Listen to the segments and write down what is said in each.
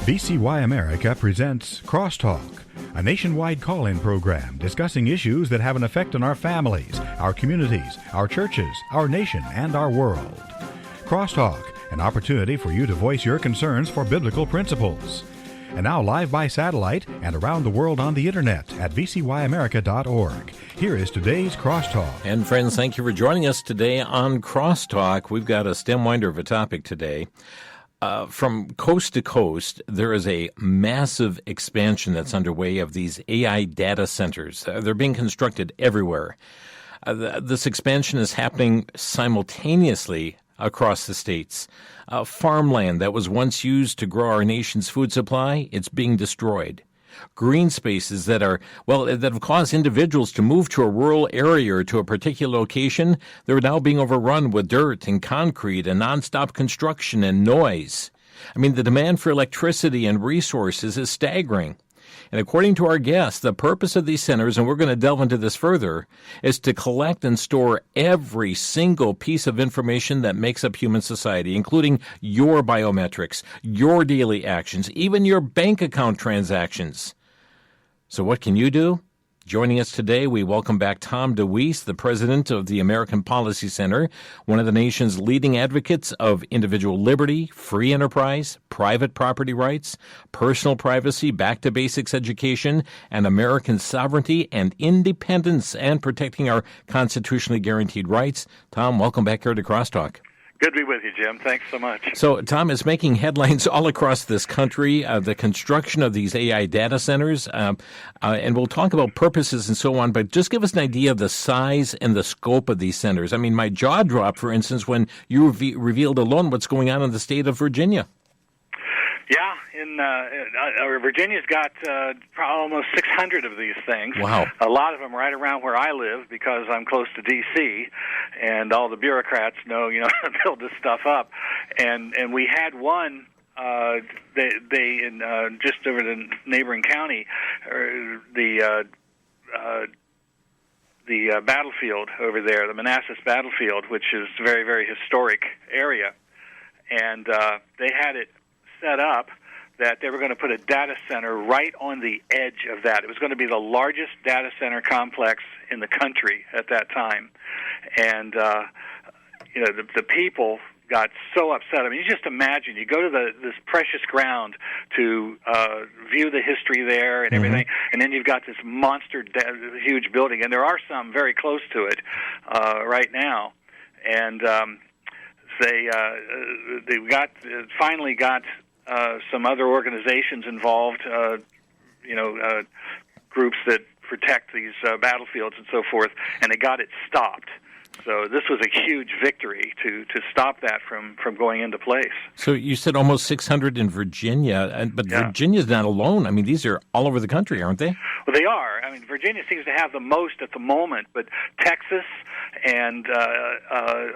VCY America presents Crosstalk, a nationwide call-in program discussing issues that have an effect on our families, our communities, our churches, our nation, and our world. Crosstalk, an opportunity for you to voice your concerns for biblical principles. And now live by satellite and around the world on the internet at vcyamerica.org. Here is today's Crosstalk. And friends, thank you for joining us today on Crosstalk. We've got a stem winder of a topic today. From coast to coast, there is a massive expansion that's underway of these AI data centers. They're being constructed everywhere. This expansion is happening simultaneously across the states. Farmland that was once used to grow our nation's food supply, it's being destroyed. Green spaces that have caused individuals to move to a rural area or to a particular location, they're now being overrun with dirt and concrete and nonstop construction and noise. I mean, the demand for electricity and resources is staggering. And according to our guests, the purpose of these centers, and we're going to delve into this further, is to collect and store every single piece of information that makes up human society, including your biometrics, your daily actions, even your bank account transactions. So what can you do? Joining us today, we welcome back Tom DeWeese, the president of the American Policy Center, one of the nation's leading advocates of individual liberty, free enterprise, private property rights, personal privacy, back-to-basics education, and American sovereignty and independence, and protecting our constitutionally guaranteed rights. Tom, welcome back here to Crosstalk. Good to be with you, Jim. Thanks so much. So, Tom, is making headlines all across this country, the construction of these AI data centers, and we'll talk about purposes and so on, but just give us an idea of the size and the scope of these centers. I mean, my jaw dropped, for instance, when you revealed alone what's going on in the state of Virginia. Yeah, Virginia's got almost 600 of these things. Wow. A lot of them right around where I live because I'm close to D.C., and all the bureaucrats know, to build this stuff up. And we had one, just over the neighboring county, the battlefield over there, the Manassas battlefield, which is a very, very historic area. And they had it set up that they were going to put a data center right on the edge of that. It was going to be the largest data center complex in the country at that time. And, the people got so upset. I mean, you just imagine, you go to this precious ground to view the history there and everything, and then you've got this monster, huge building, and there are some very close to it right now. And they finally got some other organizations involved, groups that protect these battlefields and so forth, and they got it stopped. So this was a huge victory to stop that from going into place. So you said almost 600 in Virginia, but yeah. Virginia's not alone. I mean, these are all over the country, aren't they? Well, they are. I mean, Virginia seems to have the most at the moment, but Texas and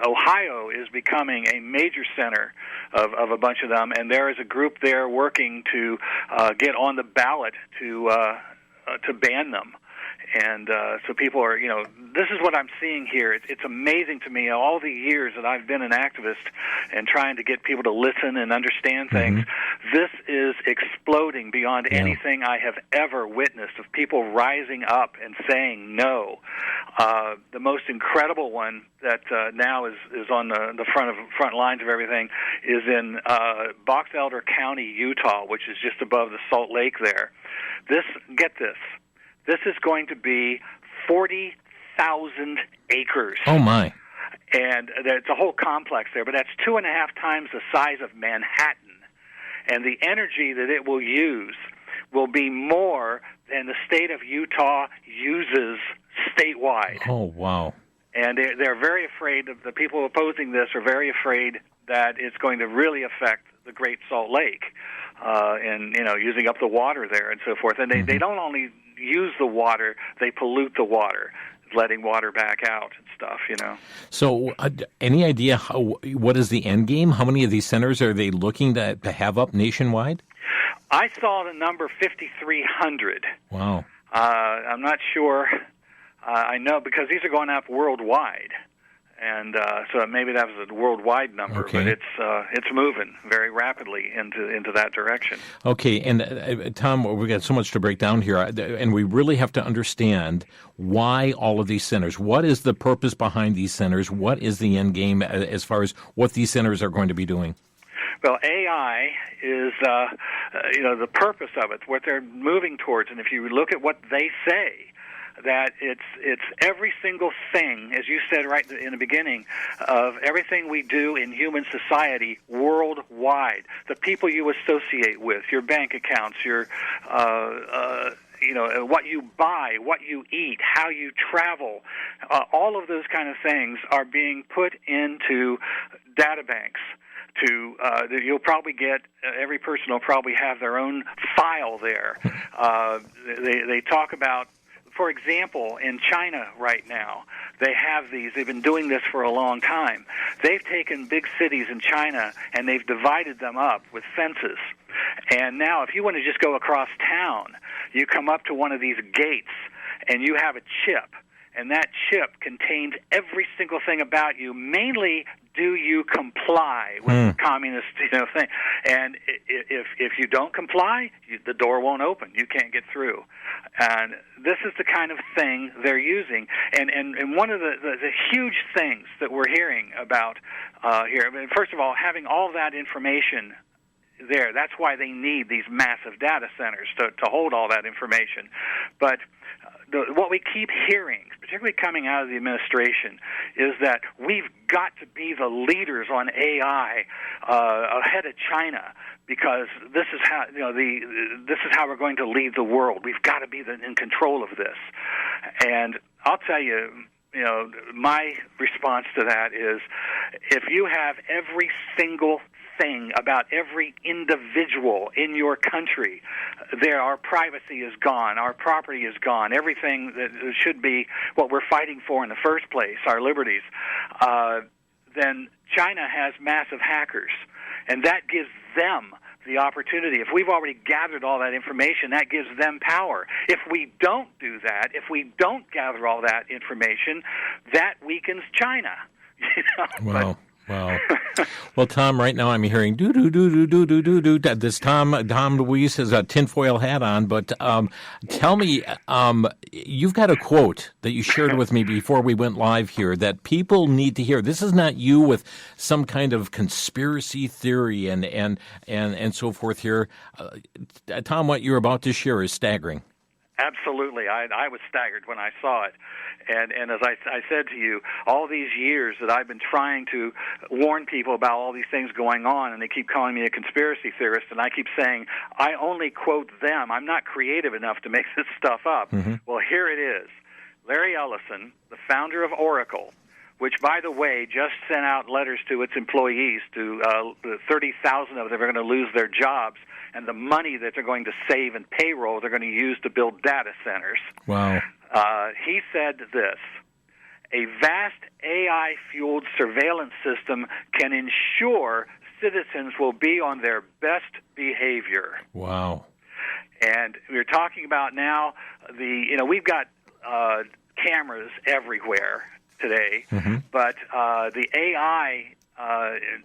Ohio is becoming a major center of a bunch of them, and there is a group there working to get on the ballot to ban them. And so people are, this is what I'm seeing here. It's amazing to me, all the years that I've been an activist and trying to get people to listen and understand things. This is exploding beyond anything I have ever witnessed, of people rising up and saying no. The most incredible one that now is on the front lines of everything is in Box Elder County, Utah, which is just above the Salt Lake there. Get this. This is going to be 40,000 acres. Oh, my. And it's a whole complex there, but that's 2.5 times the size of Manhattan. And the energy that it will use will be more than the state of Utah uses statewide. Oh, wow. And they're very afraid, the people opposing this are very afraid that it's going to really affect the Great Salt Lake and, using up the water there and so forth. And they don't only use the water, they pollute the water, letting water back out and stuff, So any idea what is the end game? How many of these centers are they looking to have up nationwide? I saw the number 5,300. Wow. I'm not sure. I know because these are going up worldwide. And so maybe that was a worldwide number, Okay. but it's moving very rapidly into that direction. Okay, and Tom, we've got so much to break down here, and we really have to understand why all of these centers. What is the purpose behind these centers? What is the end game as far as what these centers are going to be doing? Well, AI is, the purpose of it, what they're moving towards, and if you look at what they say, that it's every single thing, as you said right in the beginning, of everything we do in human society worldwide. The people you associate with, your bank accounts, your what you buy, what you eat, how you travel, all of those kind of things are being put into data banks. You'll probably get, every person will probably have their own file there. They talk about, for example, in China right now, they've been doing this for a long time. They've taken big cities in China and they've divided them up with fences. And now if you want to just go across town, you come up to one of these gates and you have a chip. And that chip contains every single thing about you, mainly do you comply with the communist thing. And if you don't comply, the door won't open. You can't get through. And this is the kind of thing they're using. And one of the huge things that we're hearing about here, I mean, first of all, having all that information there, that's why they need these massive data centers to hold all that information. But what we keep hearing, particularly coming out of the administration, is that we've got to be the leaders on AI ahead of China, because this is how this is how we're going to lead the world. We've got to be in control of this. And I'll tell you, my response to that is, if you have every single thing about every individual in your country, our privacy is gone, our property is gone, everything that should be what we're fighting for in the first place, our liberties, then China has massive hackers, and that gives them the opportunity. If we've already gathered all that information, that gives them power. If we don't do that, if we don't gather all that information, that weakens China. Wow. Wow. Well, Tom, right now I'm hearing do. This Tom DeWeese has a tinfoil hat on, but tell me, you've got a quote that you shared with me before we went live here that people need to hear. This is not you with some kind of conspiracy theory and so forth here. Tom, what you're about to share is staggering. Absolutely. I was staggered when I saw it. And as I said to you, all these years that I've been trying to warn people about all these things going on, and they keep calling me a conspiracy theorist, and I keep saying, I only quote them. I'm not creative enough to make this stuff up. Mm-hmm. Well, here it is. Larry Ellison, the founder of Oracle, which, by the way, just sent out letters to its employees, to 30,000 of them are going to lose their jobs, and the money that they're going to save in payroll they're going to use to build data centers. Wow. He said this: a vast AI-fueled surveillance system can ensure citizens will be on their best behavior. Wow. And we're talking about now we've got cameras everywhere today, mm-hmm. but the AI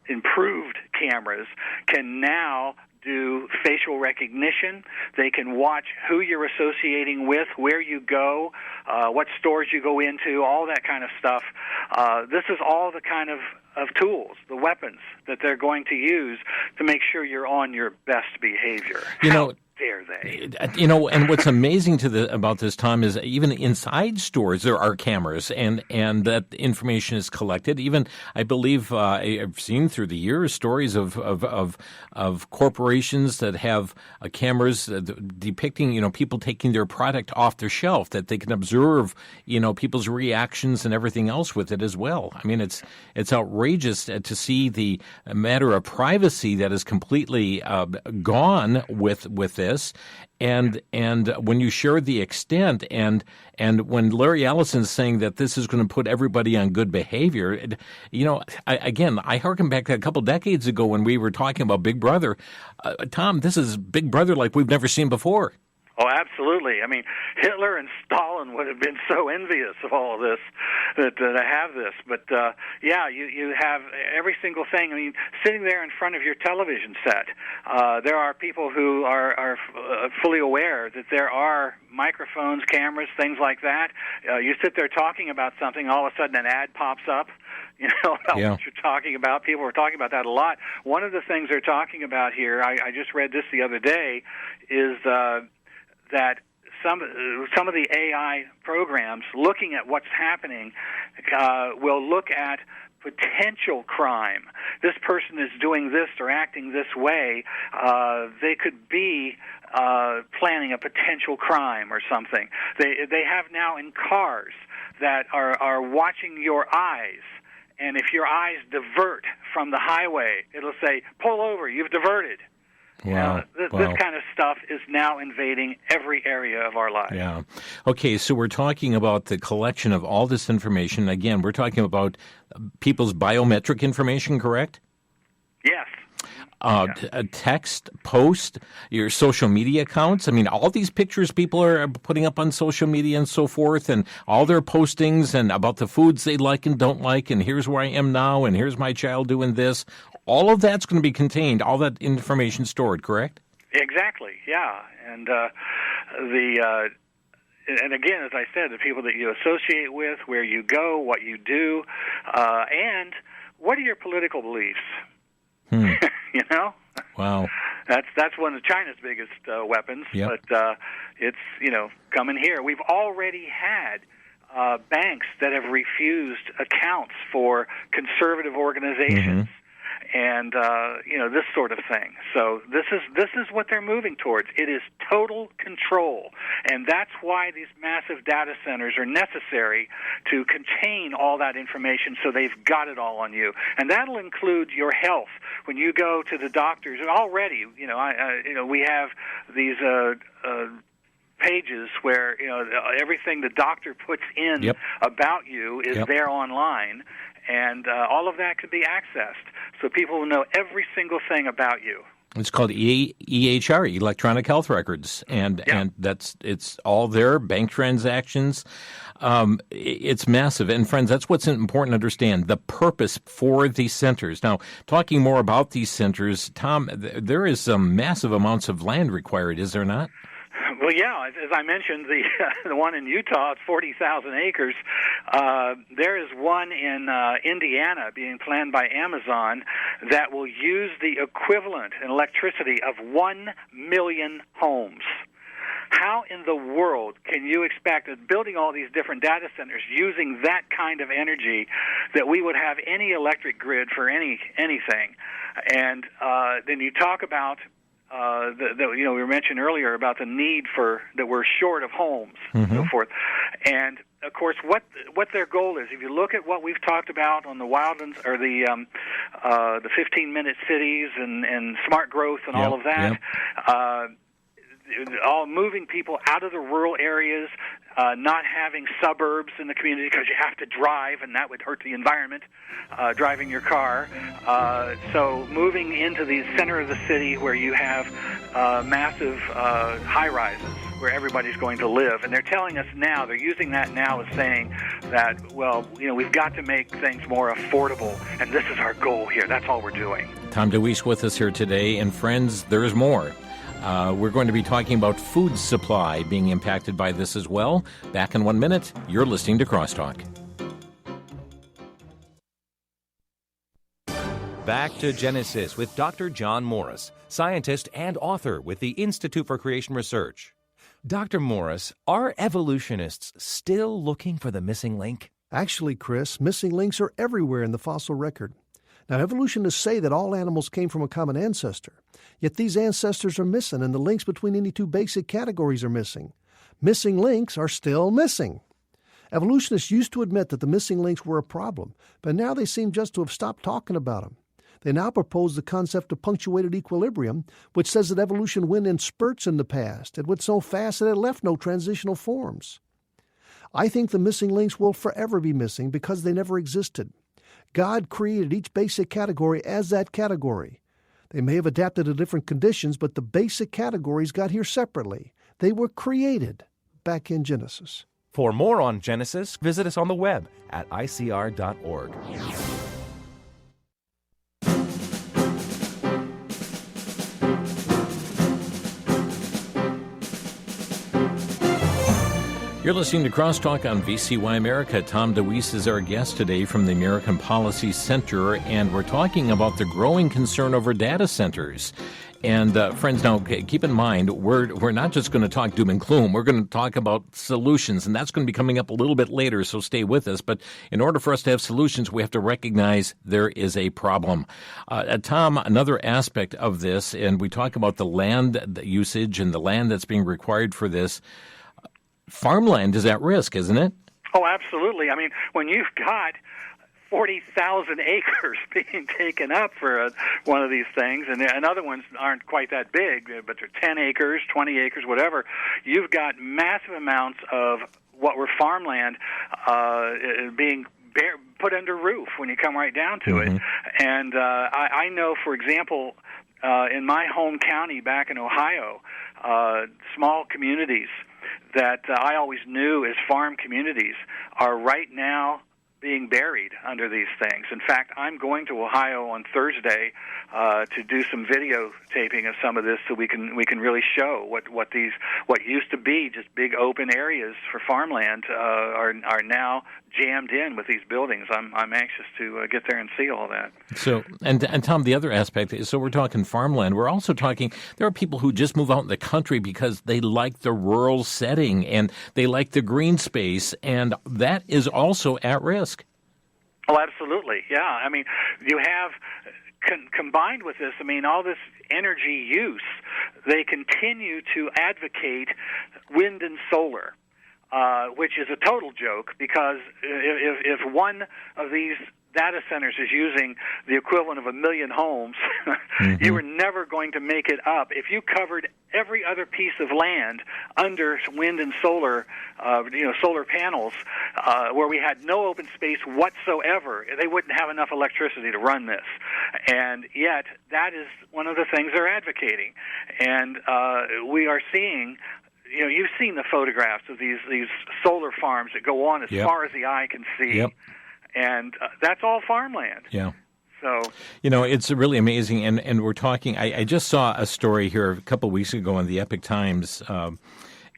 improved cameras can now do facial recognition. They can watch who you're associating with, where you go, what stores you go into, all that kind of stuff. This is all the kind of tools, the weapons that they're going to use to make sure you're on your best behavior. How dare they? And what's amazing about this, Tom, is even inside stores there are cameras, and that information is collected. Even I believe I've seen through the years stories of corporations that have cameras depicting people taking their product off their shelf, that they can observe people's reactions and everything else with it as well. I mean, it's outrageous to see the matter of privacy that is completely gone with this, and when you share the extent, and when Larry Ellison's saying that this is going to put everybody on good behavior, I harken back to a couple decades ago when we were talking about Big Brother. Tom, this is Big Brother like we've never seen before. Oh, absolutely. I mean, Hitler and Stalin would have been so envious of all of this, that to have this. But, yeah, you have every single thing. I mean, sitting there in front of your television set, there are people who are fully aware that there are microphones, cameras, things like that. You sit there talking about something, all of a sudden an ad pops up, about what you're talking about. People are talking about that a lot. One of the things they're talking about here, I just read this the other day, is that some of the AI programs looking at what's happening will look at potential crime. This person is doing this or acting this way. They could be planning a potential crime or something. They have now in cars that are watching your eyes. And if your eyes divert from the highway, it'll say, pull over, you've diverted. Wow. This kind of stuff is now invading every area of our lives. Yeah. Okay, so we're talking about the collection of all this information. Again, we're talking about people's biometric information, correct? Yes. Text, post, your social media accounts. I mean, all these pictures people are putting up on social media and so forth, and all their postings and about the foods they like and don't like, and here's where I am now, and here's my child doing this. All of that's going to be contained, all that information stored, correct? Exactly, yeah. And and again, as I said, the people that you associate with, where you go, what you do, and what are your political beliefs? Wow. That's one of China's biggest weapons. Yep. But it's coming here. We've already had banks that have refused accounts for conservative organizations. And this sort of thing. So this is what they're moving towards. It is total control, and that's why these massive data centers are necessary to contain all that information. So they've got it all on you, and that'll include your health. When you go to the doctors, already, we have these pages where everything the doctor puts in about you is there online. And all of that can be accessed, so people will know every single thing about you. It's called EHR, Electronic Health Records, and it's all there, bank transactions. It's massive. And friends, that's what's important to understand, the purpose for these centers. Now, talking more about these centers, Tom, there is some massive amounts of land required, is there not? Well, yeah, as I mentioned, the one in Utah, it's 40,000 acres. There is one in Indiana being planned by Amazon that will use the equivalent in electricity of 1 million homes. How in the world can you expect, building all these different data centers using that kind of energy, that we would have any electric grid for anything? And then you talk about we mentioned earlier about the need that we're short of homes and so forth. And of course, what their goal is, if you look at what we've talked about on the Wildlands or the 15-minute cities and smart growth and all of that, all moving people out of the rural areas, not having suburbs in the community because you have to drive, and that would hurt the environment, driving your car. So moving into the center of the city where you have massive high-rises where everybody's going to live. And they're telling us now, they're using that now as saying that, we've got to make things more affordable, and this is our goal here. That's all we're doing. Tom DeWeese with us here today, and friends, there's more. We're going to be talking about food supply being impacted by this as well. Back in 1 minute, you're listening to Crosstalk. Back to Genesis with Dr. John Morris, scientist and author with the Institute for Creation Research. Dr. Morris, are evolutionists still looking for the missing link? Actually, Chris, missing links are everywhere in the fossil record. Now, evolutionists say that all animals came from a common ancestor, yet these ancestors are missing, and the links between any two basic categories are missing. Missing links are still missing. Evolutionists used to admit that the missing links were a problem, but now they seem just to have stopped talking about them. They now propose the concept of punctuated equilibrium, which says that evolution went in spurts in the past. It went so fast that it left no transitional forms. I think the missing links will forever be missing because they never existed. God created each basic category as that category. They may have adapted to different conditions, but the basic categories got here separately. They were created back in Genesis. For more on Genesis, visit us on the web at icr.org. You're listening to Crosstalk on VCY America. Tom DeWeese is our guest today from the American Policy Center, and we're talking about the growing concern over data centers. And friends, now keep in mind, we're not just going to talk doom and gloom. We're going to talk about solutions, and that's going to be coming up a little bit later, so stay with us. But in order for us to have solutions, we have to recognize there is a problem. Tom, another aspect of this, and we talk about the land usage and the land that's being required for this, farmland is at risk, isn't it? Oh, absolutely. I mean, when you've got 40,000 acres being taken up for one of these things, and other ones aren't quite that big, but they're 10 acres, 20 acres, whatever, you've got massive amounts of what were farmland being put under roof when you come right down to it. And I know, for example, in my home county back in Ohio, small communities that I always knew as farm communities are right now being buried under these things. In fact, I'm going to Ohio on Thursday to do some videotaping of some of this, so we can really show what used to be just big open areas for farmland are now jammed in with these buildings. I'm anxious to get there and see all that. So, and Tom, the other aspect is, so we're talking farmland. We're also talking, there are people who just move out in the country because they like the rural setting and they like the green space, and that is also at risk. Oh, absolutely. Yeah. I mean, you have combined with this, I mean, all this energy use, they continue to advocate wind and solar, which is a total joke, because if one of these data centers is using the equivalent of 1 million homes, you were never going to make it up. If you covered every other piece of land under wind and solar, solar panels, where we had no open space whatsoever, they wouldn't have enough electricity to run this. And yet, that is one of the things they're advocating. And we are seeing, you've seen the photographs of these solar farms that go on as far as the eye can see. And that's all farmland. Yeah. So, it's really amazing. And we're talking, I just saw a story here a couple of weeks ago in the Epic Times,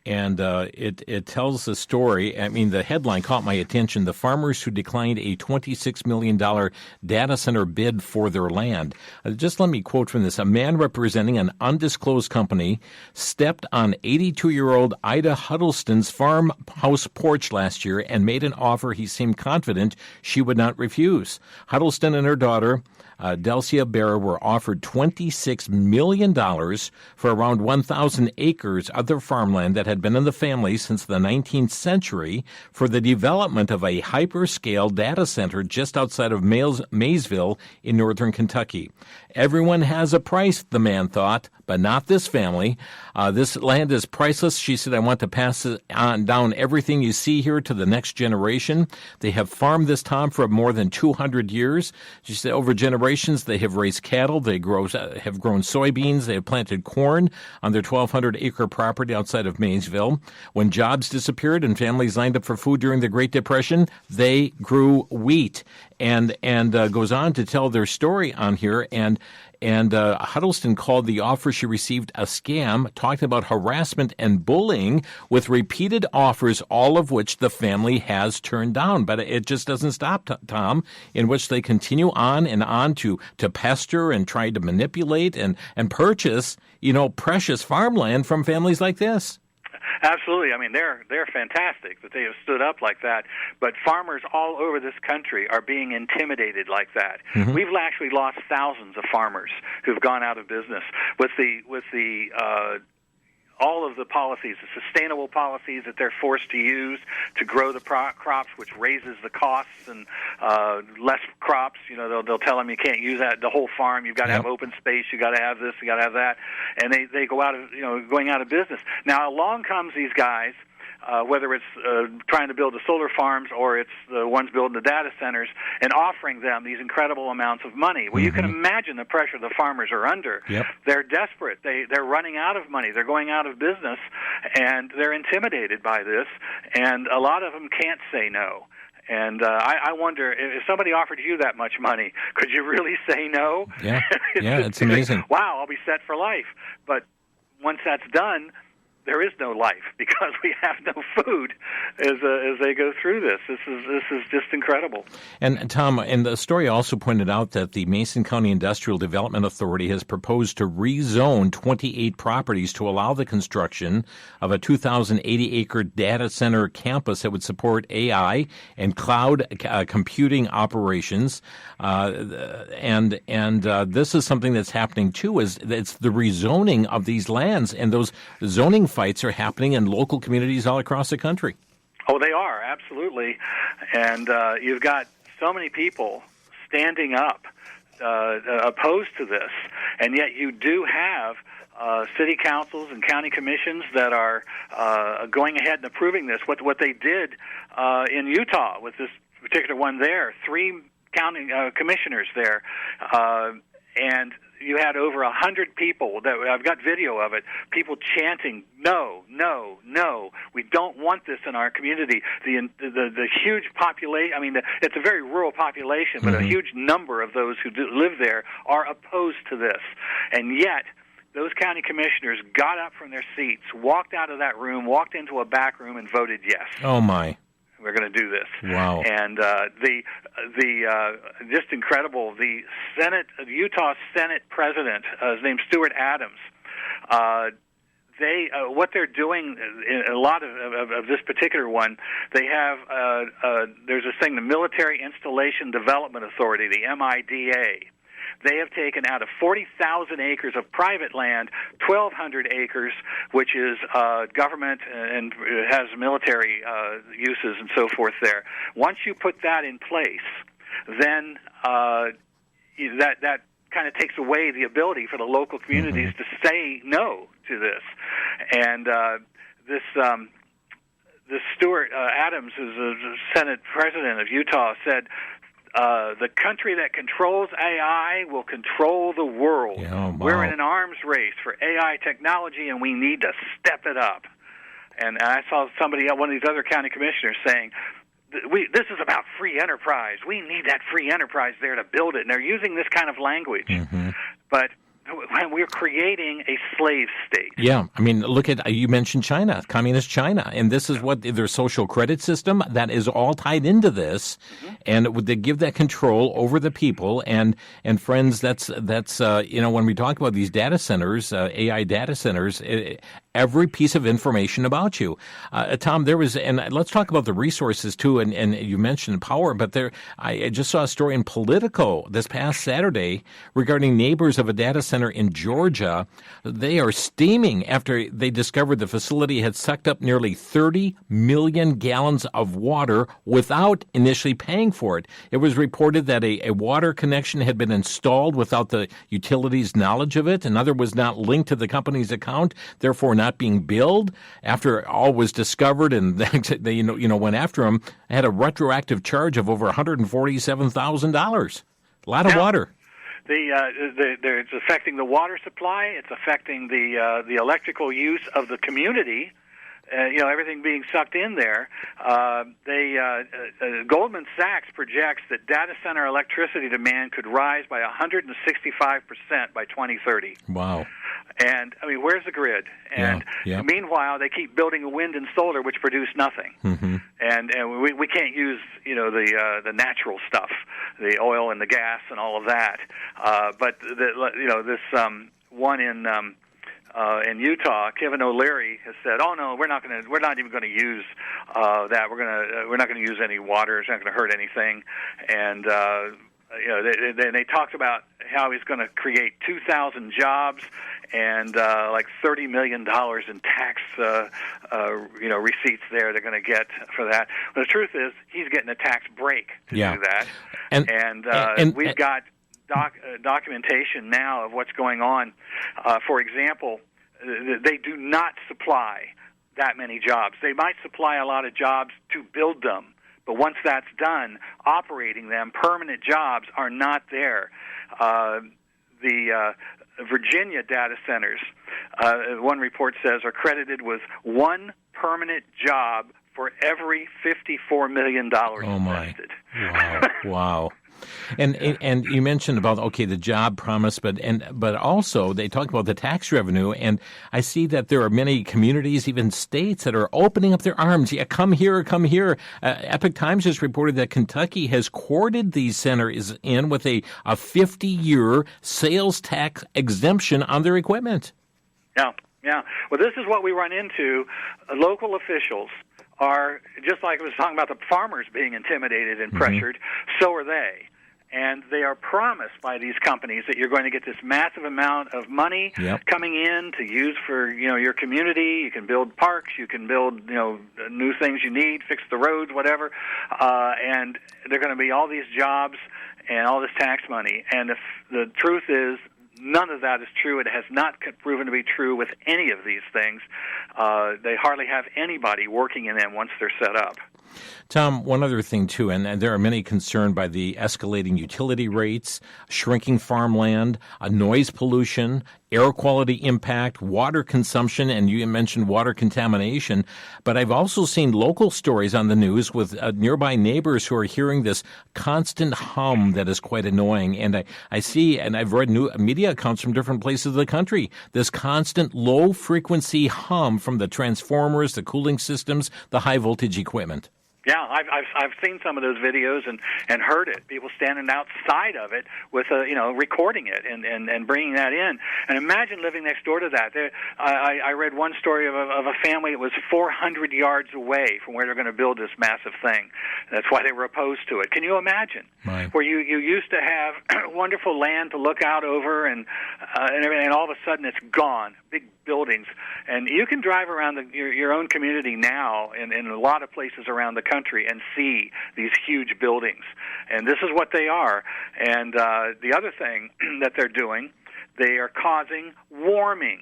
and it tells the story. I mean, the headline caught my attention: the farmers who declined a $26 million data center bid for their land. Just let me quote from this. A man representing an undisclosed company stepped on 82-year-old Ida Huddleston's farmhouse porch last year and made an offer he seemed confident she would not refuse. Huddleston and her daughter, Delcia Bear, were offered $26 million for around 1,000 acres of their farmland that had been in the family since the 19th century for the development of a hyperscale data center just outside of Maysville in northern Kentucky. Everyone has a price, the man thought, but not this family. This land is priceless. She said, I want to pass down everything you see here to the next generation. They have farmed this, Tom, for more than 200 years. She said, over generations, they have raised cattle. They have grown soybeans. They have planted corn on their 1,200-acre property outside of Maysville. When jobs disappeared and families lined up for food during the Great Depression, they grew wheat. And goes on to tell their story on here. And Huddleston called the offer she received a scam, talked about harassment and bullying with repeated offers, all of which the family has turned down. But it just doesn't stop, Tom, in which they continue on and on to pester and try to manipulate and purchase, precious farmland from families like this. Absolutely. I mean, they're fantastic that they have stood up like that. But farmers all over this country are being intimidated like that. We've actually lost thousands of farmers who've gone out of business with the all of the policies, the sustainable policies that they're forced to use to grow the crops, which raises the costs, and less crops. They'll tell them you can't use that the whole farm. You've got to have open space. You got to have this. You got to have that, and they go out of going out of business. Now along comes these guys whether it's trying to build the solar farms or it's the ones building the data centers, and offering them these incredible amounts of money. Well, you can imagine the pressure the farmers are under. Yep. They're desperate. They're running out of money. They're going out of business, and they're intimidated by this, and a lot of them can't say no. And I wonder, if somebody offered you that much money, could you really say no? Yeah, it's amazing. Like, wow, I'll be set for life. But once that's done, there is no life because we have no food as they go through this. This is just incredible. And Tom, and the story also pointed out that the Mason County Industrial Development Authority has proposed to rezone 28 properties to allow the construction of a 2,080-acre data center campus that would support AI and cloud computing operations. And this is something that's happening too. It's the rezoning of these lands, and those zoning fights are happening in local communities all across the country. Oh, they are, absolutely. And you've got so many people standing up opposed to this, and yet you do have city councils and county commissions that are going ahead and approving this. What they did in Utah with this particular one there, 3 county commissioners there, and you had over 100 people. That I've got video of it. People chanting, "No, no, no! We don't want this in our community." The huge population. I mean, it's a very rural population, but a huge number of those who live there are opposed to this, and yet those county commissioners got up from their seats, walked out of that room, walked into a back room, and voted yes. Oh my! We're going to do this. Wow! And just incredible. The Utah Senate President, his name's Stuart Adams. What they're doing in a lot of this particular one, they have there's this thing, the Military Installation Development Authority, the MIDA. They have taken out of 40,000 acres of private land, 1,200 acres, which is government and has military uses and so forth there. Once you put that in place, then that kind of takes away the ability for the local communities to say no to this. And this Stuart Adams, who's the Senate President of Utah, said, the country that controls AI will control the world. Yeah, wow. We're in an arms race for AI technology, and we need to step it up. And I saw somebody, one of these other county commissioners, saying, this is about free enterprise. We need that free enterprise there to build it. And they're using this kind of language. But we're creating a slave state. Yeah, I mean, look at, you mentioned China, communist China, and this is what their social credit system, that is all tied into this, and they give that control over the people, and friends, that's when we talk about these data centers, AI data centers, every piece of information about you. Tom, there was, and let's talk about the resources too, and you mentioned power, but I just saw a story in Politico this past Saturday regarding neighbors of a data center in Georgia. They are steaming after they discovered the facility had sucked up nearly 30 million gallons of water without initially paying for it. It was reported that a water connection had been installed without the utility's knowledge of it. Another was not linked to the company's account, therefore not being billed. After all was discovered and they went after them, had a retroactive charge of over $147,000. A lot of water. It's affecting the water supply. It's affecting the electrical use of the community. Everything being sucked in there. Goldman Sachs projects that data center electricity demand could rise by 165% by 2030. Wow. And, I mean, where's the grid? And meanwhile, they keep building wind and solar, which produce nothing. And we can't use, the natural stuff, the oil and the gas and all of that. But this one in Utah, Kevin O'Leary has said, "Oh no, we're not even going to use that. We're not going to use any water. It's not going to hurt anything." And they talked about how he's going to create 2,000 jobs and like $30 million in tax receipts there they're going to get for that. But the truth is, he's getting a tax break to do that. And we've got documentation now of what's going on. For example, they do not supply that many jobs. They might supply a lot of jobs to build them, but once that's done, operating them, permanent jobs are not there. The Virginia data centers, one report says, are credited with one permanent job for every $54 million invested. Wow. And you mentioned about, the job promise, but also they talk about the tax revenue, and I see that there are many communities, even states, that are opening up their arms. Yeah, come here. Epoch Times just reported that Kentucky has courted these centers in with a 50-year sales tax exemption on their equipment. Yeah. Well, this is what we run into. Local officials are, just like I was talking about the farmers being intimidated and pressured, so are they. And they are promised by these companies that you're going to get this massive amount of money coming in to use for, your community. You can build parks, you can build, new things you need, fix the roads, whatever. And there are going to be all these jobs and all this tax money. And if the truth is, none of that is true. It has not proven to be true with any of these things. They hardly have anybody working in them once they're set up. Tom, one other thing, too, and there are many concerned by the escalating utility rates, shrinking farmland, noise pollution, air quality impact, water consumption, and you mentioned water contamination. But I've also seen local stories on the news with nearby neighbors who are hearing this constant hum that is quite annoying. And I see, and I've read new media accounts from different places of the country, this constant low-frequency hum from the transformers, the cooling systems, the high-voltage equipment. Yeah, I've seen some of those videos and heard it. People standing outside of it with recording it and bringing that in. And imagine living next door to that. I read one story of a family that was 400 yards away from where they're going to build this massive thing. That's why they were opposed to it. Can you imagine? Right. Where you used to have wonderful land to look out over and everything, and all of a sudden it's gone. Big buildings, and you can drive around your own community now in a lot of places around the country and see these huge buildings, and this is what they are. And the other thing that they're doing, they are causing warming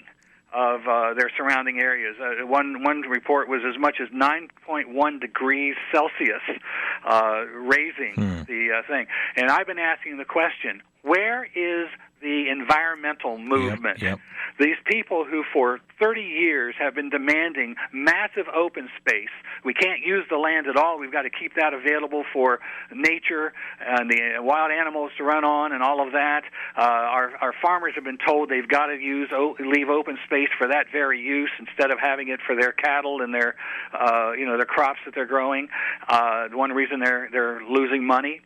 of their surrounding areas. One report was as much as 9.1 degrees Celsius raising the thing. And I've been asking the question, where is the environmental movement? Yep. These people who for 30 years have been demanding massive open space. We can't use the land at all. We've got to keep that available for nature and the wild animals to run on and all of that. Our farmers have been told they've got to leave open space for that very use instead of having it for their cattle and their crops that they're growing. One reason they're losing money.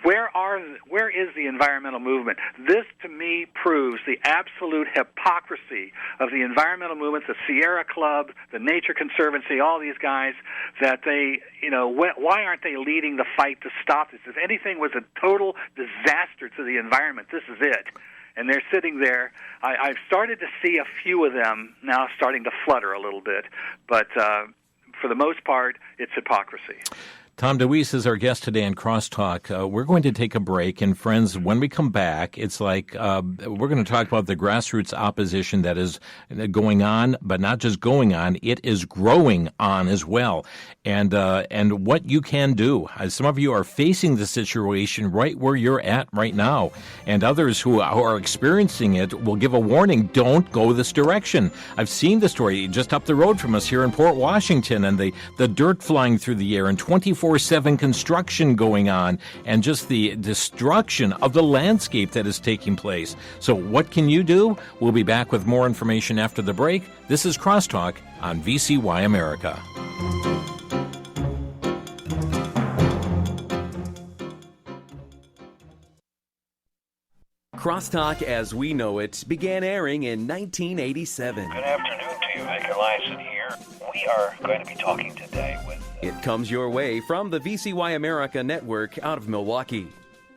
Where is the environmental movement? This, to me, proves the absolute hypocrisy of the environmental movement, the Sierra Club, the Nature Conservancy, all these guys, that they, why aren't they leading the fight to stop this? If anything was a total disaster to the environment, this is it. And they're sitting there. I've started to see a few of them now starting to flutter a little bit, but for the most part, it's hypocrisy. Tom DeWeese is our guest today on Crosstalk. We're going to take a break, and friends, when we come back, it's like we're going to talk about the grassroots opposition that is going on, but not just going on, it is growing on as well. And what you can do. Some of you are facing the situation right where you're at right now, and others who are experiencing it will give a warning, don't go this direction. I've seen the story just up the road from us here in Port Washington, and the dirt flying through the air, and 24/7 construction going on, and just the destruction of the landscape that is taking place. So what can you do? We'll be back with more information after the break. This is Crosstalk on VCY America. Crosstalk as we know it began airing in 1987. Good afternoon to you, Vic Eliason here. We are going to be talking today with... It comes your way from the VCY America network out of Milwaukee.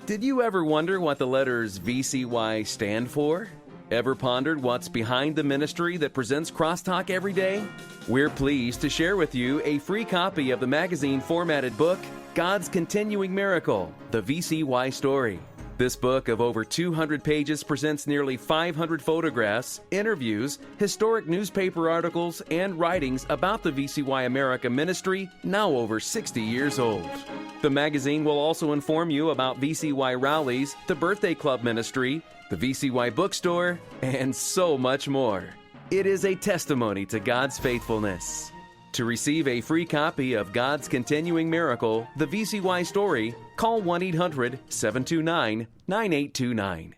Did you ever wonder what the letters VCY stand for? Ever pondered what's behind the ministry that presents Crosstalk every day? We're pleased to share with you a free copy of the magazine formatted book, God's Continuing Miracle, The VCY Story. This book of over 200 pages presents nearly 500 photographs, interviews, historic newspaper articles, and writings about the VCY America ministry, now over 60 years old. The magazine will also inform you about VCY rallies, the Birthday Club ministry, the VCY bookstore, and so much more. It is a testimony to God's faithfulness. To receive a free copy of God's Continuing Miracle, the VCY Story, call 1-800-729-9829.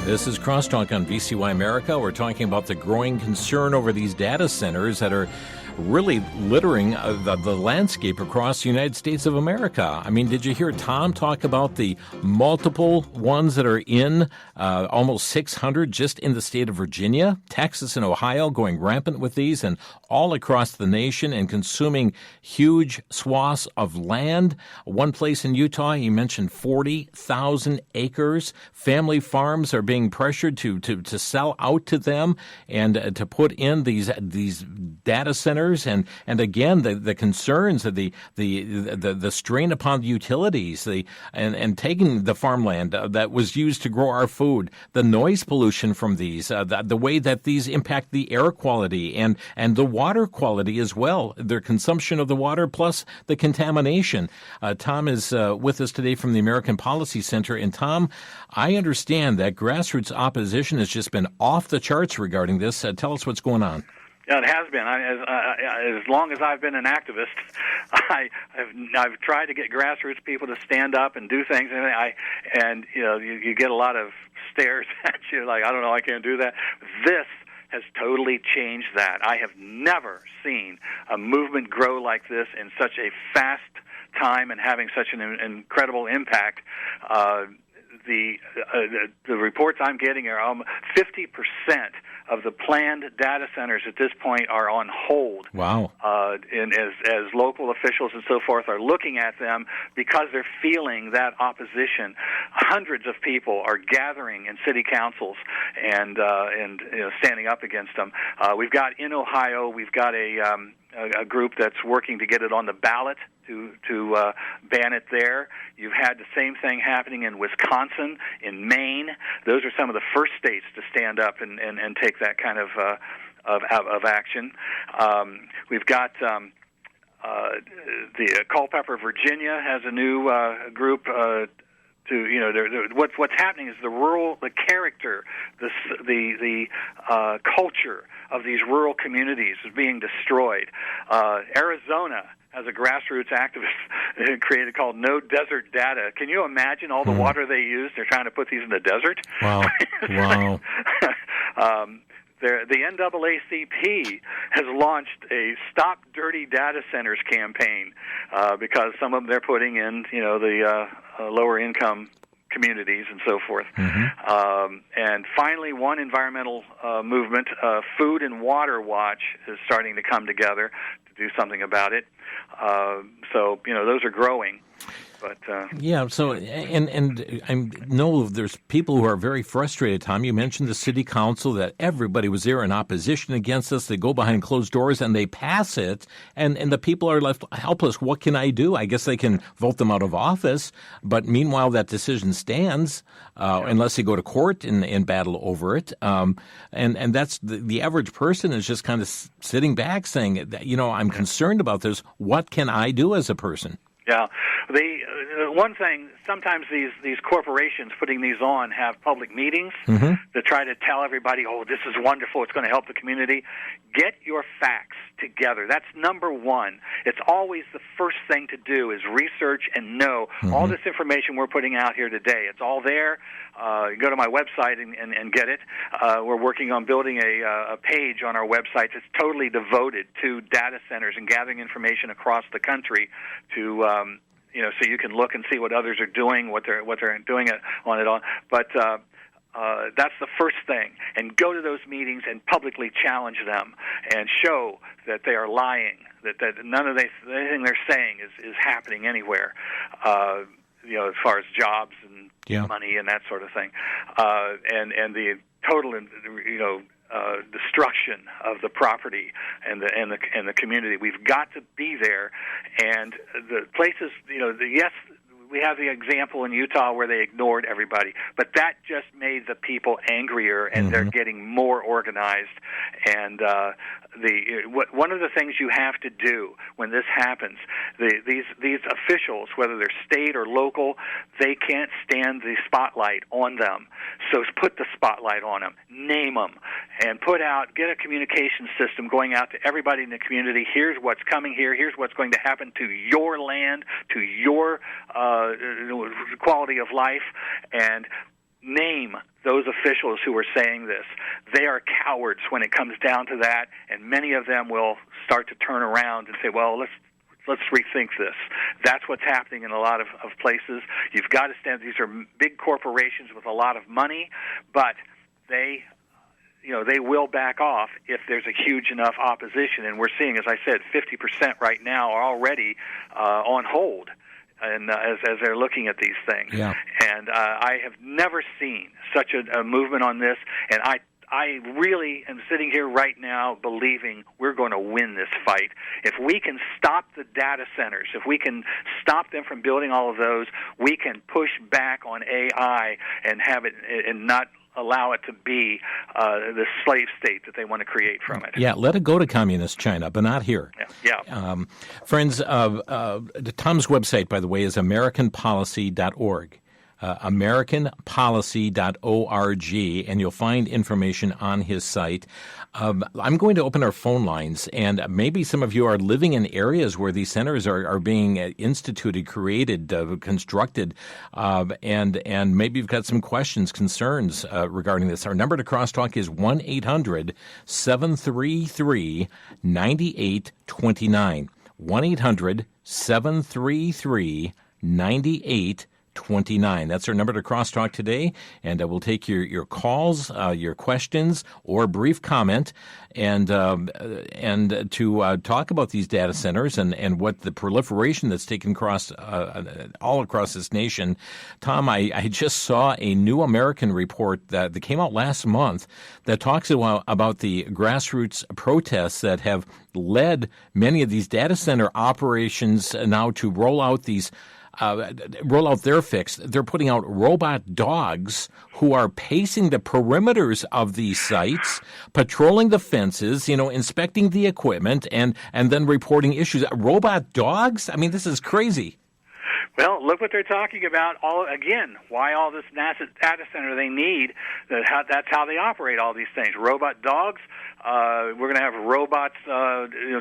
This is Crosstalk on VCY America. We're talking about the growing concern over these data centers that are really littering the landscape across the United States of America. I mean, did you hear Tom talk about the multiple ones that are in almost 600 just in the state of Virginia, Texas, and Ohio going rampant with these, and all across the nation and consuming huge swaths of land? One place in Utah, he mentioned 40,000 acres. Family farms are being pressured to sell out to them and to put in these data centers. And again, the concerns of the strain upon the utilities, and taking the farmland that was used to grow our food, the noise pollution from these, the way that these impact the air quality and the water quality as well, their consumption of the water plus the contamination. Tom is with us today from the American Policy Center. And Tom, I understand that grassroots opposition has just been off the charts regarding this. Tell us what's going on. Yeah, it has been. As long as I've been an activist, I've tried to get grassroots people to stand up and do things, and you get a lot of stares at you, like, I don't know, I can't do that. This has totally changed that. I have never seen a movement grow like this in such a fast time and having such an incredible impact. The reports I'm getting are 50% of the planned data centers at this point are on hold. Wow. And as local officials and so forth are looking at them because they're feeling that opposition, hundreds of people are gathering in city councils and standing up against them. We've got in Ohio, we've got a group that's working to get it on the ballot to ban it there. You've had the same thing happening in Wisconsin, in Maine. Those are some of the first states to stand up and take that kind of action. We've got the Culpeper, Virginia, has a new group. What's happening is the character, the culture of these rural communities is being destroyed. Arizona has a grassroots activist created called No Desert Data. Can you imagine all the water they use? They're trying to put these in the desert. Wow! Wow! The NAACP has launched a Stop Dirty Data Centers campaign because some of them they're putting in, the lower income communities and so forth. Mm-hmm. And finally, one environmental movement, Food and Water Watch, is starting to come together to do something about it. So those are growing. But yeah, so and I know there's people who are very frustrated, Tom. You mentioned the city council, that everybody was there in opposition against us. They go behind closed doors and they pass it, and the people are left helpless. What can I do? I guess they can vote them out of office, but meanwhile that decision stands unless they go to court and battle over it. And that's the average person is just kind of sitting back saying, I'm concerned about this. What can I do as a person? Yeah. The one thing, sometimes these corporations putting these on have public meetings to try to tell everybody, oh, this is wonderful, it's going to help the community. Get your facts together. That's number one. It's always the first thing to do is research and know all this information we're putting out here today. It's all there. Go to my website and get it. We're working on building a page on our website that's totally devoted to data centers and gathering information across the country to so you can look and see what others are doing, what they're doing on it on. But that's the first thing. And go to those meetings and publicly challenge them and show that they are lying, that none of anything they're saying is happening anywhere. As far as jobs and money and that sort of thing, and the total destruction of the property and the community. We've got to be there, and the places, yes, we have the example in Utah where they ignored everybody, but that just made the people angrier, and they're getting more organized. And one of the things you have to do when this happens, these officials, whether they're state or local, they can't stand the spotlight on them. So put the spotlight on them, name them, and get a communication system going out to everybody in the community. Here's what's coming here. Here's what's going to happen to your land, to your quality of life, and name those officials who are saying this. They are cowards when it comes down to that, and many of them will start to turn around and say, well, let's rethink this. That's what's happening in a lot of places. You've got to stand. These are big corporations with a lot of money, but they will back off if there's a huge enough opposition. And we're seeing, as I said, 50% right now are already on hold. And as they're looking at these things, and I have never seen such a movement on this, and I really am sitting here right now believing we're going to win this fight. If we can stop the data centers, if we can stop them from building all of those, we can push back on AI and have it and not allow it to be the slave state that they want to create from it. Yeah, let it go to communist China, but not here. Yeah. Friends, Tom's website, by the way, is AmericanPolicy.org. AmericanPolicy.org, and you'll find information on his site. I'm going to open our phone lines, and maybe some of you are living in areas where these centers are being instituted, created, constructed, and maybe you've got some questions, concerns regarding this. Our number to Crosstalk is 1-800-733-9829. 1-800-733-9829. That's our number to Crosstalk today, and we'll take your calls, your questions, or brief comment, and to talk about these data centers and what the proliferation that's taken all across this nation. Tom, I just saw a New American report that came out last month that talks about the grassroots protests that have led many of these data center operations now to roll out their fix. They're putting out robot dogs who are pacing the perimeters of these sites, patrolling the fences, inspecting the equipment, and then reporting issues. Robot dogs? I mean, this is crazy. Well, look what they're talking about. Why all this NASA data center they need? That's how they operate all these things. Robot dogs. We're going to have robots,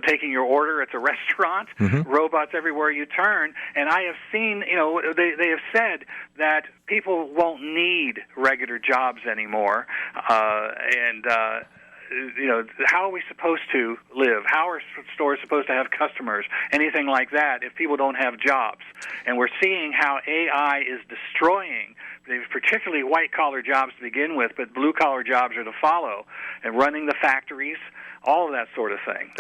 taking your order at the restaurant. Robots everywhere you turn. And I have seen, they have said that people won't need regular jobs anymore. How are we supposed to live? How are stores supposed to have customers? Anything like that if people don't have jobs? And we're seeing how AI is destroying particularly white-collar jobs to begin with, but blue-collar jobs are to follow, and running the factories, all of that sort of thing.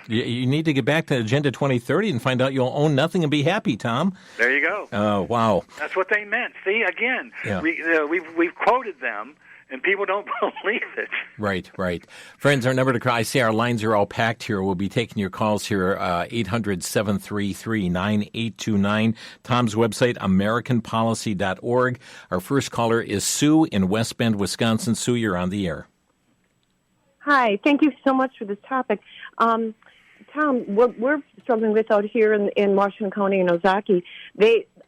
You need to get back to Agenda 2030 and find out you'll own nothing and be happy, Tom. There you go. Oh, wow. That's what they meant. See, again, we've quoted them, and people don't believe it. Right. Friends, our number to call. I see our lines are all packed here. We'll be taking your calls here, 800-733-9829. Tom's website, AmericanPolicy.org. Our first caller is Sue in West Bend, Wisconsin. Sue, you're on the air. Hi. Thank you so much for this topic. Tom, we're struggling with out here in Washington County and Ozaki.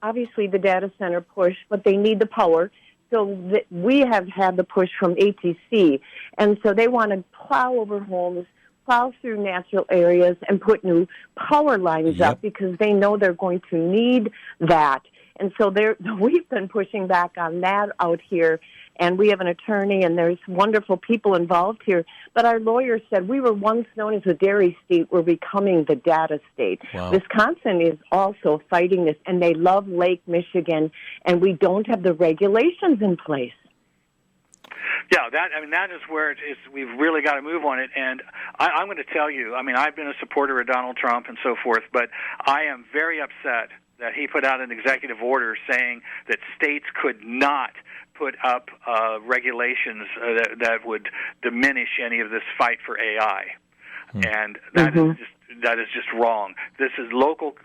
Obviously, the data center push, but they need the power. So we have had the push from ATC, and so they want to plow over homes, plow through natural areas, and put new power lines up because they know they're going to need that. And so we've been pushing back on that out here, and we have an attorney, and there's wonderful people involved here. But our lawyer said we were once known as a dairy state. We're becoming the data state. Wow. Wisconsin is also fighting this, and they love Lake Michigan, and we don't have the regulations in place. Yeah, that is where we've really got to move on it. And I'm going to tell you, I've been a supporter of Donald Trump and so forth, but I am very upset that he put out an executive order saying that states could not put up regulations that would diminish any of this fight for AI. And that is just wrong. This is local.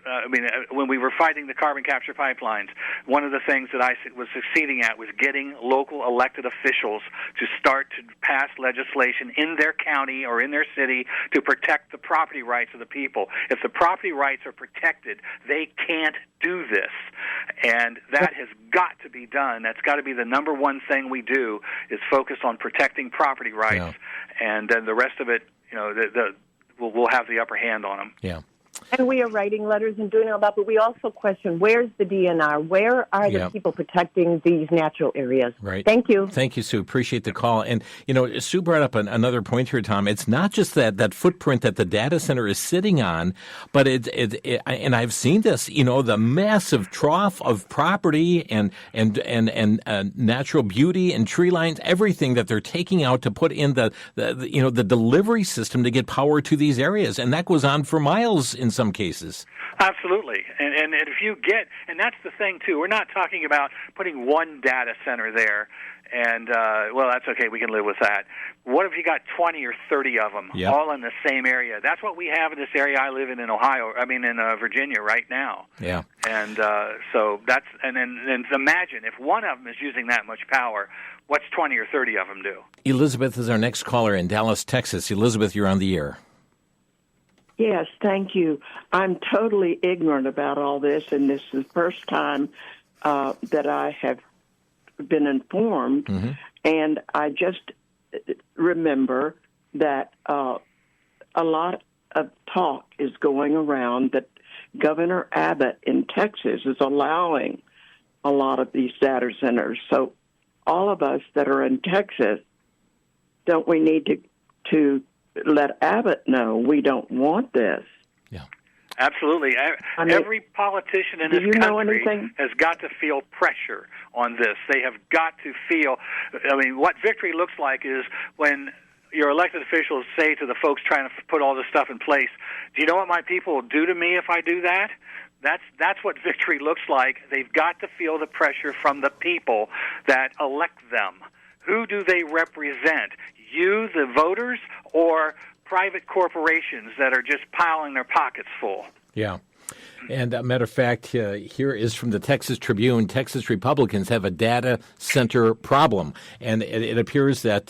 When we were fighting the carbon capture pipelines, one of the things that I was succeeding at was getting local elected officials to start to pass legislation in their county or in their city to protect the property rights of the people. If the property rights are protected, they can't do this. And that has got to be done. That's got to be the number one thing we do, is focus on protecting property rights. Yeah. And then the rest of it, we'll have the upper hand on them. Yeah. And we are writing letters and doing all that, but we also question, where's the DNR? Where are the people protecting these natural areas? Right. Thank you. Thank you, Sue. Appreciate the call. And, Sue brought up another point here, Tom. It's not just that footprint that the data center is sitting on, but and I've seen this, the massive trough of property and natural beauty and tree lines, everything that they're taking out to put in the delivery system to get power to these areas. And that goes on for miles in some cases. Absolutely. And if you get, and that's the thing too, we're not talking about putting one data center there and, that's okay, we can live with that. What if you got 20 or 30 of them all in the same area? That's what we have in this area I live in Virginia right now. Yeah. And so that's, and then imagine if one of them is using that much power, what's 20 or 30 of them do? Elizabeth is our next caller in Dallas, Texas. Elizabeth, you're on the air. Yes, thank you. I'm totally ignorant about all this, and this is the first time that I have been informed. Mm-hmm. And I just remember that a lot of talk is going around that Governor Abbott in Texas is allowing a lot of these data centers. So all of us that are in Texas, don't we need to let Abbott know we don't want this? Yeah, absolutely. Every politician in this country has got to feel pressure on this. They have got to feel, what victory looks like is when your elected officials say to the folks trying to put all this stuff in place, do you know what my people will do to me if I do that? That's what victory looks like. They've got to feel the pressure from the people that elect them. Who do they represent? You, the voters, or private corporations that are just piling their pockets full? Yeah. And a matter of fact, here is from the Texas Tribune. Texas Republicans have a data center problem. And it appears that,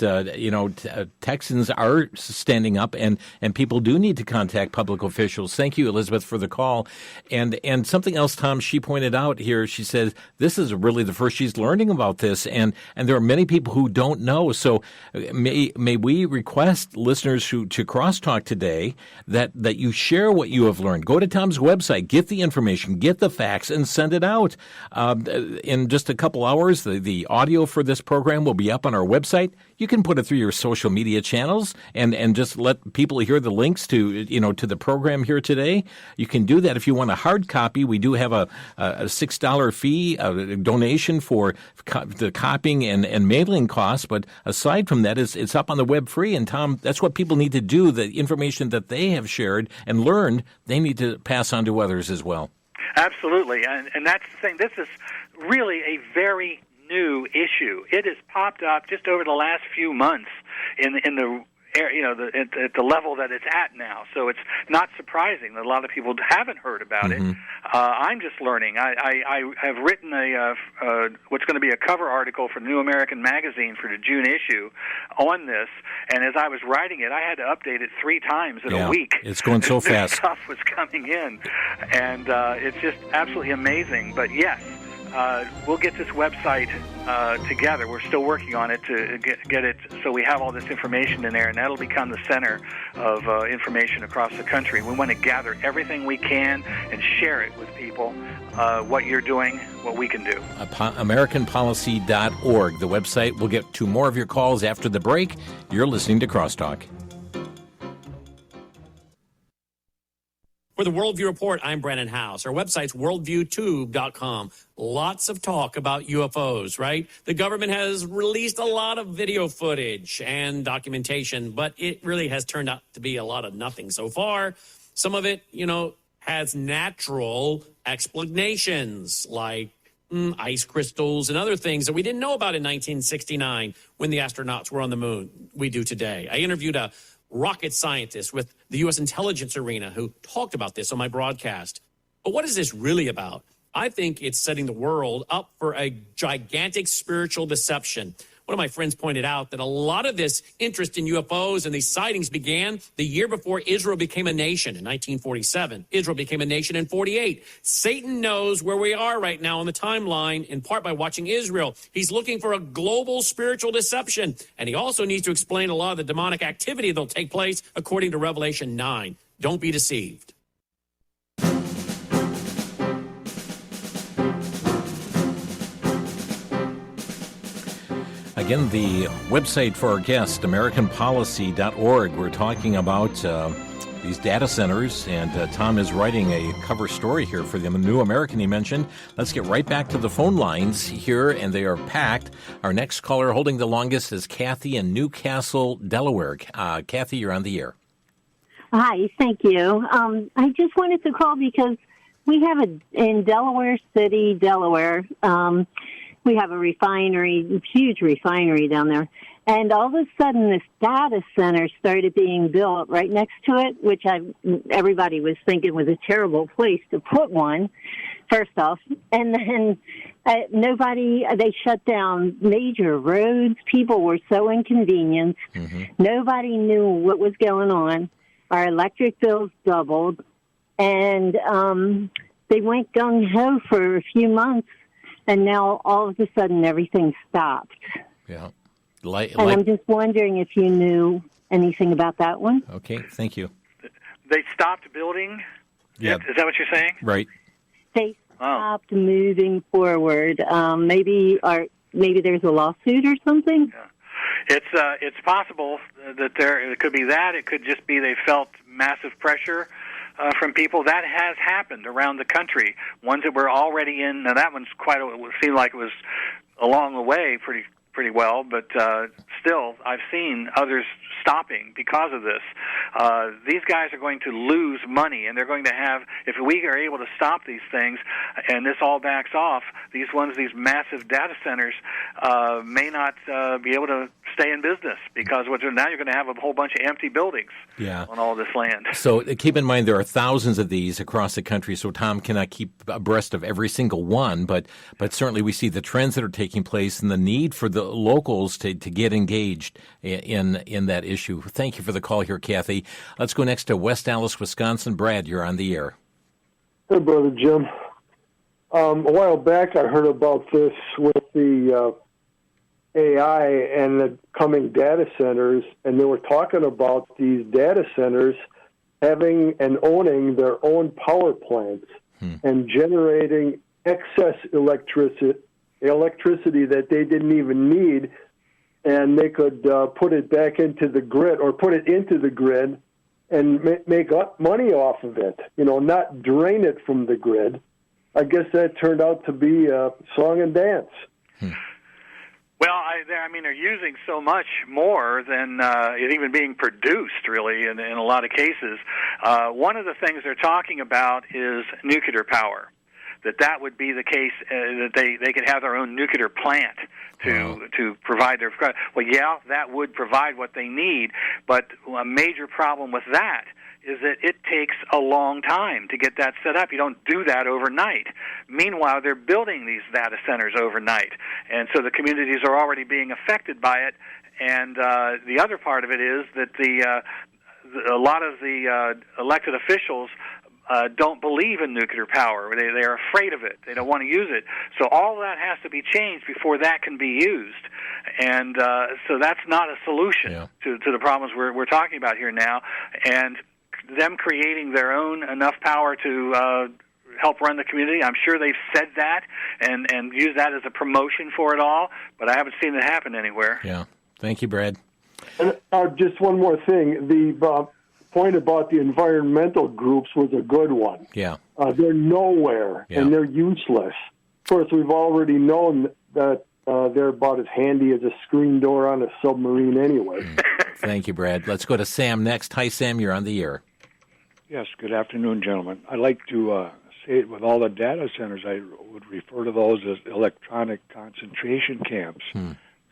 Texans are standing up and people do need to contact public officials. Thank you, Elizabeth, for the call. And something else, Tom, she pointed out here, she says this is really the first she's learning about this. And there are many people who don't know. So may we request listeners to Crosstalk today that you share what you have learned. Go to Tom's website, get the information, get the facts, and send it out. In just a couple hours, the audio for this program will be up on our website. You can put it through your social media channels and just let people hear the links to the program here today. You can do that if you want a hard copy. We do have a $6 fee, a donation for the copying and mailing costs. But aside from that, it's up on the web free. And Tom, that's what people need to do. The information that they have shared and learned, they need to pass on to others as well. Absolutely. And that's the thing. This is really a very new issue. It has popped up just over the last few months in the at the level that it's at now. So it's not surprising that a lot of people haven't heard about it. I'm just learning. I have written what's going to be a cover article for New American Magazine for the June issue on this, and as I was writing it, I had to update it 3 times in a week. It's going so fast. Stuff was coming in, and it's just absolutely amazing. But yes, we'll get this website together. We're still working on it to get it so we have all this information in there, and that'll become the center of information across the country. We want to gather everything we can and share it with people, what you're doing, what we can do. AmericanPolicy.org, the website. We'll get to more of your calls after the break. You're listening to Crosstalk. For the Worldview Report, I'm Brandon House. Our website's worldviewtube.com. Lots of talk about UFOs, right? The government has released a lot of video footage and documentation, but it really has turned out to be a lot of nothing so far. Some of it, has natural explanations like ice crystals and other things that we didn't know about in 1969 when the astronauts were on the moon. We do today. I interviewed a rocket scientist with the U.S. intelligence arena who talked about this on my broadcast. But what is this really about? I think it's setting the world up for a gigantic spiritual deception. One of my friends pointed out that a lot of this interest in UFOs and these sightings began the year before Israel became a nation in 1947. Israel became a nation in 48. Satan knows where we are right now on the timeline, in part by watching Israel. He's looking for a global spiritual deception, and he also needs to explain a lot of the demonic activity that'll take place according to Revelation 9. Don't be deceived. Again, the website for our guest, AmericanPolicy.org. We're talking about these data centers, and Tom is writing a cover story here for the New American he mentioned. Let's get right back to the phone lines here, and they are packed. Our next caller holding the longest is Kathy in Newcastle, Delaware. Kathy, you're on the air. Hi, thank you. I just wanted to call because we have in Delaware City, Delaware, we have a refinery, huge refinery down there. And all of a sudden, this data center started being built right next to it, which everybody was thinking was a terrible place to put one, first off. And then they shut down major roads. People were so inconvenienced. Mm-hmm. Nobody knew what was going on. Our electric bills doubled. And they went gung-ho for a few months. And now, all of a sudden, everything stopped. Yeah. And I'm just wondering if you knew anything about that one. Okay, thank you. They stopped building? Yeah. Is that what you're saying? Right. They stopped moving forward. Maybe there's a lawsuit or something? Yeah. It's possible that it could be that. It could just be they felt massive pressure from people. That has happened around the country. Ones that were already in. Now that one's it seemed like it was along the way pretty well, but still, I've seen others stopping because of this. These guys are going to lose money, and they're going to have, if we are able to stop these things, and this all backs off, these massive data centers may not be able to stay in business, because now you're going to have a whole bunch of empty buildings on all this land. So keep in mind there are thousands of these across the country, so Tom cannot keep abreast of every single one, but certainly we see the trends that are taking place and the need for the locals to get engaged in that issue. Thank you for the call here, Kathy. Let's go next to West Allis, Wisconsin. Brad, you're on the air. Hey, Brother Jim. A while back I heard about this with the AI and the coming data centers, and they were talking about these data centers having and owning their own power plants and generating excess electricity that they didn't even need, and they could put it back into the grid, or put it into the grid and make up money off of it, not drain it from the grid. I guess that turned out to be a song and dance. Well, they're using so much more than is even being produced, really, in a lot of cases. One of the things they're talking about is nuclear power. That would be the case, that they could have their own nuclear plant to provide their... Well, yeah, that would provide what they need, but a major problem with that is that it takes a long time to get that set up. You don't do that overnight. Meanwhile, they're building these data centers overnight, and so the communities are already being affected by it. And the other part of it is that a lot of the elected officials don't believe in nuclear power. They're afraid of it. They don't want to use it. So all that has to be changed before that can be used. And so that's not a solution to the problems we're talking about here now. And them creating their own enough power to help run the community, I'm sure they've said that and used that as a promotion for it all, but I haven't seen it happen anywhere. Yeah. Thank you, Brad. And just one more thing. The point about the environmental groups was a good one. Yeah. They're nowhere, and they're useless. Of course, we've already known that they're about as handy as a screen door on a submarine anyway. Thank you, Brad. Let's go to Sam next. Hi, Sam. You're on the air. Yes, good afternoon, gentlemen. I'd like to say it with all the data centers, I would refer to those as electronic concentration camps,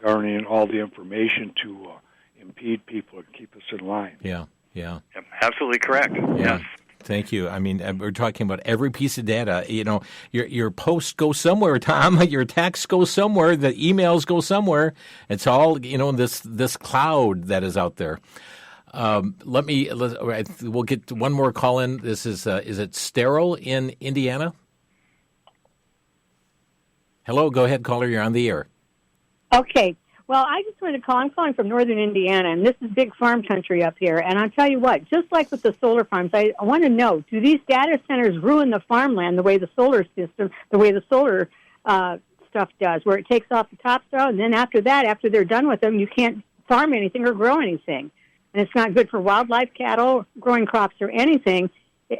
garnering all the information to impede people and keep us in line. Yeah. Yep, absolutely correct. Yeah. Yes. Thank you. I mean, we're talking about every piece of data. You know, your posts go somewhere, Tom. Your texts go somewhere. The emails go somewhere. It's all, this cloud that is out there. We'll get one more call in. This is it Sterile in Indiana? Hello, go ahead, caller. You're on the air. Okay. Well, I just wanted to call. I'm calling from northern Indiana, and this is big farm country up here. And I'll tell you what, just like with the solar farms, I want to know, do these data centers ruin the farmland the way the solar system, the way the solar stuff does, where it takes off the topsoil, and then after that, after they're done with them, you can't farm anything or grow anything. And it's not good for wildlife, cattle, growing crops, or anything.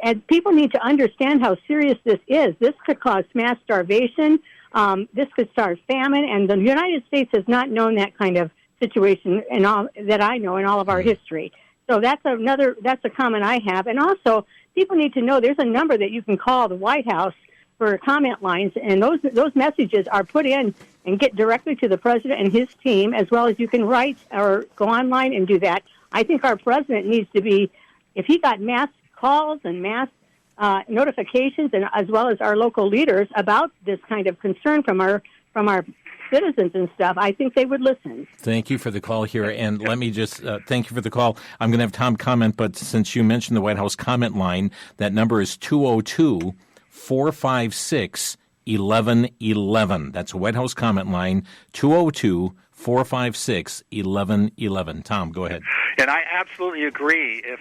And people need to understand how serious this is. This could cause mass starvation. This could start famine, and the United States has not known that kind of situation in all that I know in all of our history. So that's a comment I have. And also, people need to know there's a number that you can call the White House for comment lines, and those messages are put in and get directly to the president and his team, as well as you can write or go online and do that. I think our president needs to be, if he got mass calls and mass notifications, and as well as our local leaders about this kind of concern from our citizens and stuff, I think they would listen. Thank you for the call here, and let me just thank you for the call. I'm going to have Tom comment, but since you mentioned the White House comment line, that number is 202-456-1111. That's a White House comment line, 202-456-1111. Tom, go ahead. And I absolutely agree. If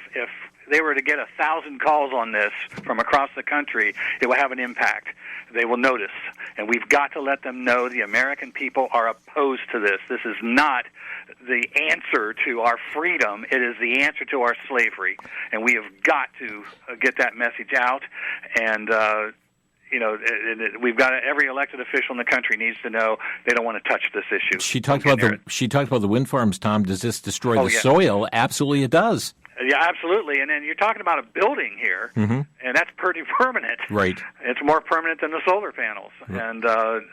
they were to get 1,000 calls on this from across the country, it will have an impact. They will notice. And we've got to let them know the American people are opposed to this. This is not the answer to our freedom. It is the answer to our slavery. And we have got to get that message out. And, we've got every elected official in the country needs to know they don't want to touch this issue. She talked about the wind farms, Tom. Does this destroy the soil? Absolutely it does. Yeah, absolutely. And then you're talking about a building here, and that's pretty permanent. Right. It's more permanent than the solar panels. Right. And the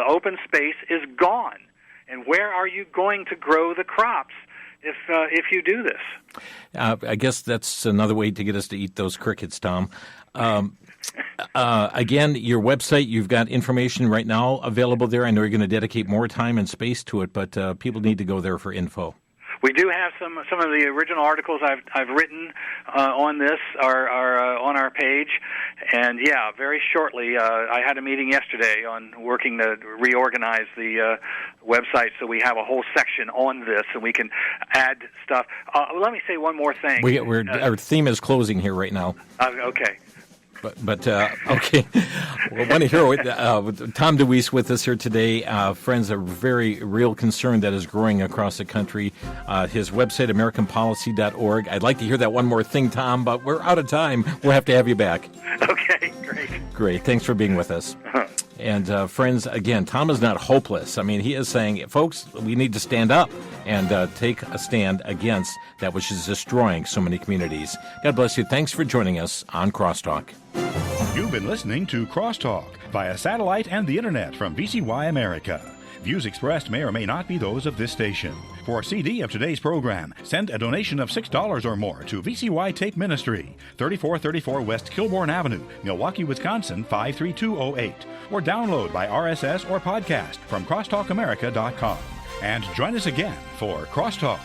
open space is gone. And where are you going to grow the crops if you do this? I guess that's another way to get us to eat those crickets, Tom. Again, your website, you've got information right now available there. I know you're going to dedicate more time and space to it, but people need to go there for info. We do have some of the original articles I've written on this are on our page, and very shortly I had a meeting yesterday on working to reorganize the website so we have a whole section on this and we can add stuff. Let me say one more thing. Our theme is closing here right now. Okay. But okay, we want to hear Tom DeWeese with us here today. Friends, a very real concern that is growing across the country. His website, AmericanPolicy.org. I'd like to hear that one more thing, Tom, but we're out of time. We'll have to have you back. Okay, great. Great. Thanks for being with us. And friends, again, Tom is not hopeless. I mean, he is saying, folks, we need to stand up and take a stand against that which is destroying so many communities. God bless you. Thanks for joining us on Crosstalk. You've been listening to Crosstalk via satellite and the internet from VCY America. Views expressed may or may not be those of this station. For a CD of today's program, send a donation of $6 or more to VCY Tape Ministry, 3434 West Kilbourne Avenue, Milwaukee, Wisconsin, 53208, or download by RSS or podcast from crosstalkamerica.com. And join us again for Crosstalk.